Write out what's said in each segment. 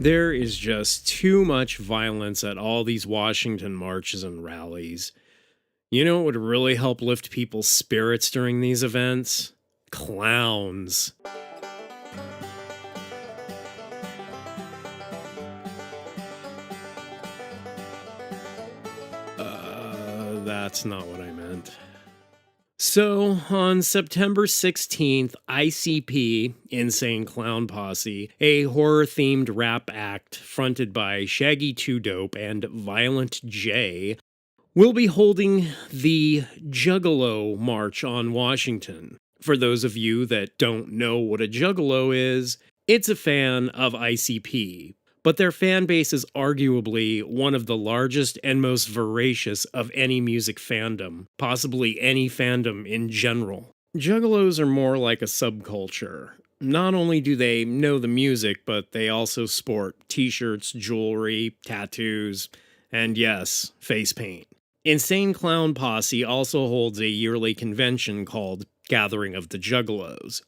There is just too much violence at all these Washington marches and rallies. You know what would really help lift people's spirits during these events? Clowns. That's not what I meant. So, on September 16th, ICP, Insane Clown Posse, a horror-themed rap act fronted by Shaggy 2 Dope and Violent J, will be holding the Juggalo March on Washington. For those of you that don't know what a Juggalo is, it's a fan of ICP, but their fan base is arguably one of the largest and most voracious of any music fandom, possibly any fandom in general. Juggalos are more like a subculture. Not only do they know the music, but they also sport t-shirts, jewelry, tattoos, and yes, face paint. Insane Clown Posse also holds a yearly convention called Gathering of the Juggalos.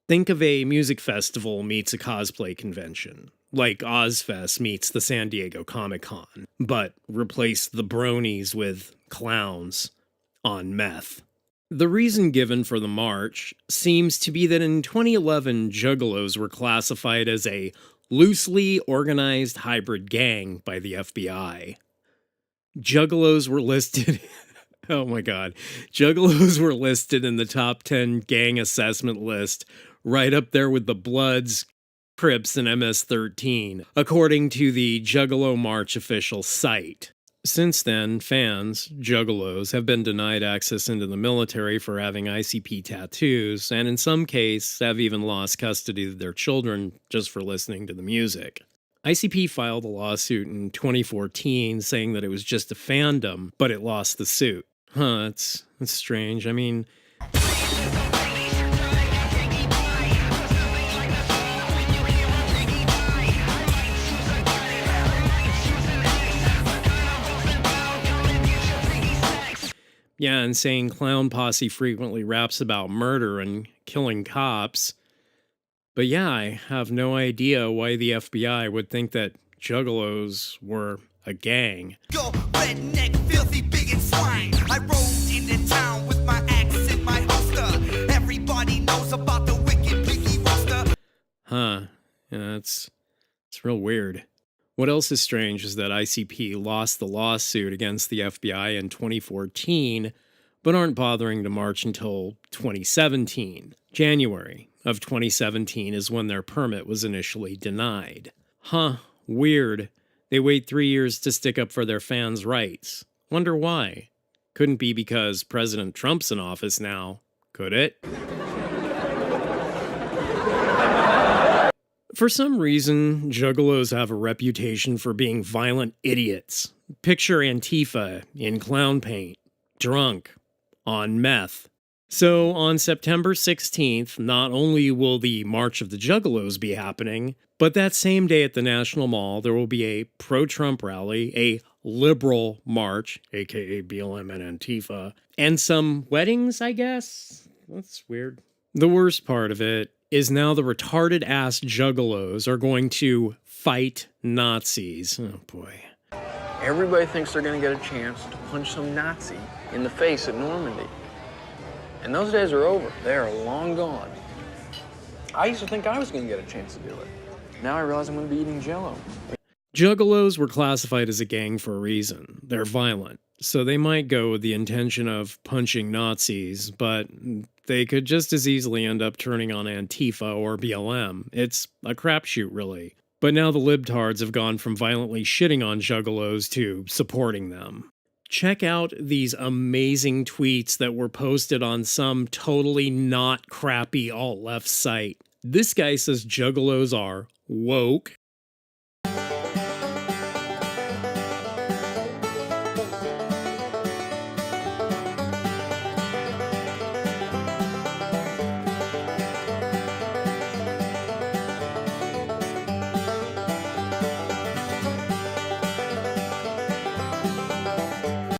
Think of a music festival meets a cosplay convention, like Ozfest meets the San Diego Comic-Con, but replace the bronies with clowns on meth. The reason given for the march seems to be that in 2011, Juggalos were classified as a loosely organized hybrid gang by the FBI. Juggalos were listed... Oh my god. Juggalos were listed in the top 10 gang assessment list, right up there with the Bloods, Crips, and MS-13, according to the Juggalo March official site. Since then, fans, Juggalos, have been denied access into the military for having ICP tattoos, and in some cases have even lost custody of their children just for listening to the music. ICP filed a lawsuit in 2014 saying that it was just a fandom, but it lost the suit. That's strange. I mean... Yeah, Insane Clown Posse frequently raps about murder and killing cops. But yeah, I have no idea why the FBI would think that Juggalos were a gang. Yo, redneck, filthy, bigot swine. I rode into town with my axe in my holster. Everybody knows about the wicked piggy roaster. Huh. Yeah, it's real weird. What else is strange is that ICP lost the lawsuit against the FBI in 2014, but aren't bothering to march until 2017. January of 2017 is when their permit was initially denied. Huh, weird. They wait 3 years to stick up for their fans' rights. Wonder why? Couldn't be because President Trump's in office now, could it? For some reason, Juggalos have a reputation for being violent idiots. Picture Antifa in clown paint, drunk, on meth. So on September 16th, not only will the March of the Juggalos be happening, but that same day at the National Mall, there will be a pro-Trump rally, a liberal march, aka BLM and Antifa, and some weddings, I guess? That's weird. The worst part of it is now the retarded-ass Juggalos are going to fight Nazis. Oh boy. Everybody thinks they're going to get a chance to punch some Nazi in the face at Normandy. And those days are over. They are long gone. I used to think I was going to get a chance to do it. Now I realize I'm going to be eating Jell-O. Juggalos were classified as a gang for a reason. They're violent, so they might go with the intention of punching Nazis, but they could just as easily end up turning on Antifa or BLM. It's a crapshoot, really. But now the libtards have gone from violently shitting on Juggalos to supporting them. Check out these amazing tweets that were posted on some totally not crappy alt-left site. This guy says Juggalos are woke.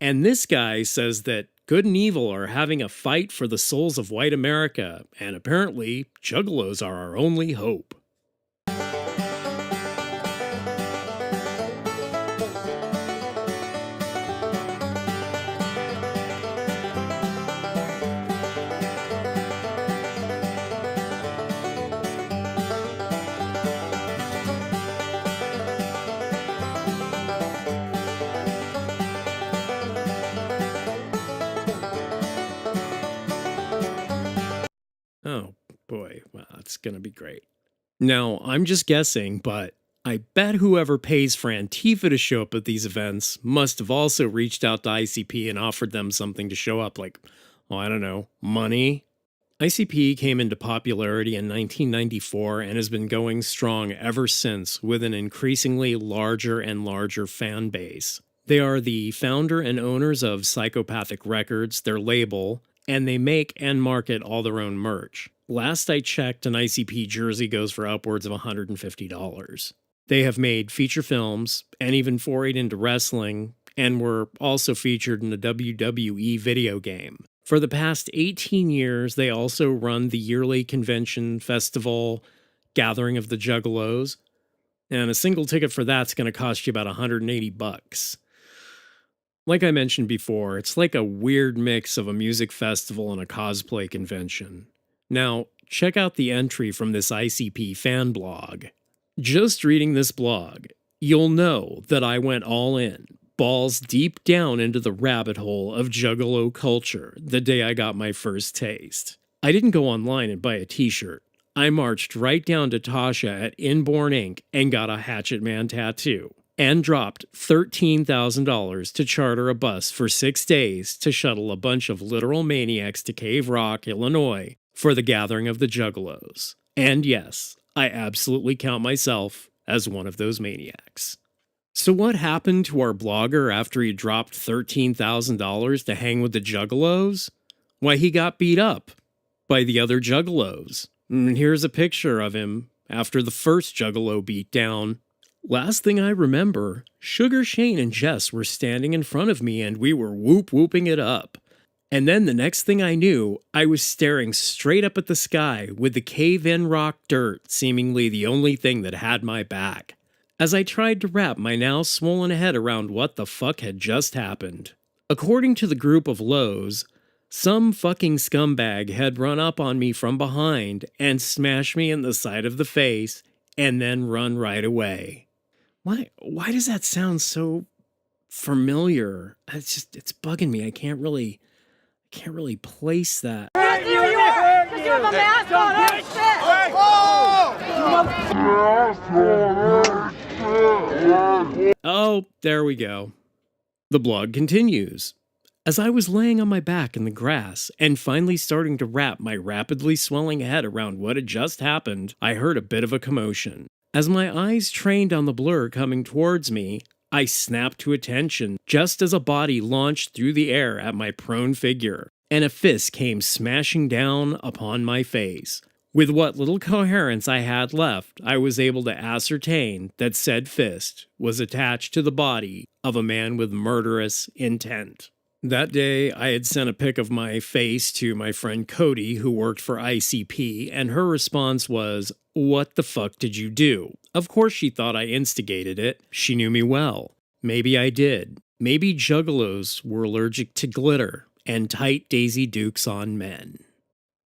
And this guy says that good and evil are having a fight for the souls of white America, and apparently, Juggalos are our only hope. Oh boy, wow, it's gonna be great. Now, I'm just guessing, but I bet whoever pays for Antifa to show up at these events must have also reached out to ICP and offered them something to show up, like, oh, I don't know, money? ICP came into popularity in 1994 and has been going strong ever since with an increasingly larger and larger fan base. They are the founder and owners of Psychopathic Records, their label, and they make and market all their own merch. Last I checked, an ICP jersey goes for upwards of $150. They have made feature films and even forayed into wrestling and were also featured in a WWE video game. For the past 18 years, they also run the yearly convention festival Gathering of the Juggalos, and a single ticket for that's going to cost you about $180. Like I mentioned before, it's like a weird mix of a music festival and a cosplay convention. Now, check out the entry from this ICP fan blog. Just reading this blog, you'll know that I went all in, balls deep down into the rabbit hole of juggalo culture the day I got my first taste. I didn't go online and buy a t-shirt. I marched right down to Tasha at Inborn Inc. and got a Hatchet Man tattoo, and dropped $13,000 to charter a bus for 6 days to shuttle a bunch of literal maniacs to Cave Rock, Illinois, for the Gathering of the Juggalos. And yes, I absolutely count myself as one of those maniacs. So what happened to our blogger after he dropped $13,000 to hang with the Juggalos? Why, he got beat up by the other Juggalos. And here's a picture of him after the first Juggalo beatdown. Last thing I remember, Sugar Shane and Jess were standing in front of me and we were whooping it up. And then the next thing I knew, I was staring straight up at the sky with the cave-in rock dirt seemingly the only thing that had my back, as I tried to wrap my now swollen head around what the fuck had just happened. According to the group of lows, some fucking scumbag had run up on me from behind and smashed me in the side of the face and then run right away. Why does that sound so familiar? It's bugging me. I can't really place that. Oh, there we go. The blog continues. As I was laying on my back in the grass and finally starting to wrap my rapidly swelling head around what had just happened, I heard a bit of a commotion. As my eyes trained on the blur coming towards me, I snapped to attention just as a body launched through the air at my prone figure, and a fist came smashing down upon my face. With what little coherence I had left, I was able to ascertain that said fist was attached to the body of a man with murderous intent. That day, I had sent a pic of my face to my friend Cody, who worked for ICP, and her response was, "What the fuck did you do?" Of course she thought I instigated it. She knew me well. Maybe I did. Maybe juggalos were allergic to glitter and tight Daisy Dukes on men.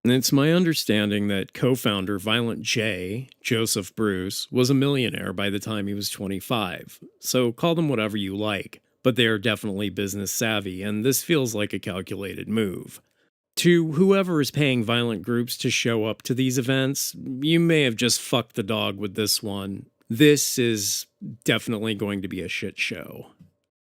And it's my understanding that co-founder Violent J, Joseph Bruce, was a millionaire by the time he was 25. So call them whatever you like, but they are definitely business savvy, and this feels like a calculated move. To whoever is paying violent groups to show up to these events, you may have just fucked the dog with this one. This is definitely going to be a shit show.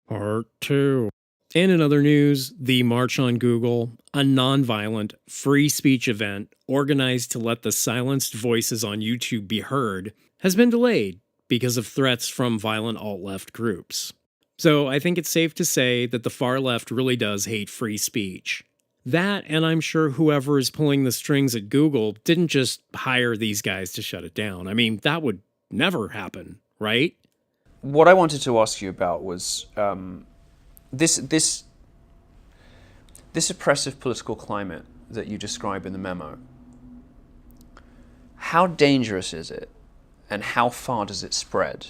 Part 2. And in other news, the March on Google, a non-violent, free speech event organized to let the silenced voices on YouTube be heard, has been delayed because of threats from violent alt-left groups. So I think it's safe to say that the far left really does hate free speech. That, and I'm sure whoever is pulling the strings at Google didn't just hire these guys to shut it down. I mean, that would never happen, right? What I wanted to ask you about was this oppressive political climate that you describe in the memo. How dangerous is it, and how far does it spread?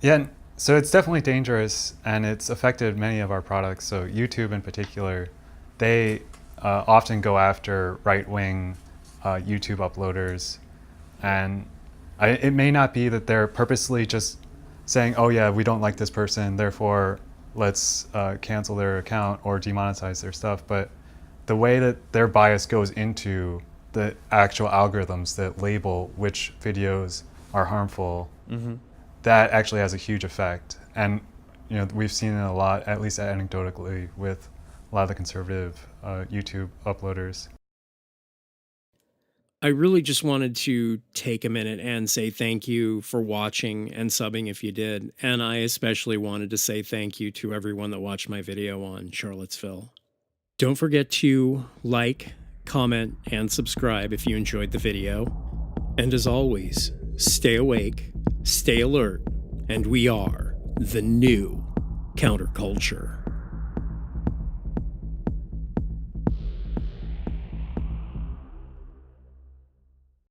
Yeah, so it's definitely dangerous, and it's affected many of our products. So YouTube in particular, they often go after right-wing YouTube uploaders, and it may not be that they're purposely just saying, oh yeah, we don't like this person, therefore let's cancel their account or demonetize their stuff, but the way that their bias goes into the actual algorithms that label which videos are harmful, that actually has a huge effect. And we've seen it a lot, at least anecdotally, with a lot of the conservative YouTube uploaders. I really just wanted to take a minute and say thank you for watching and subbing if you did. And I especially wanted to say thank you to everyone that watched my video on Charlottesville. Don't forget to like, comment, and subscribe if you enjoyed the video. And as always, stay awake, stay alert, and we are the new counterculture.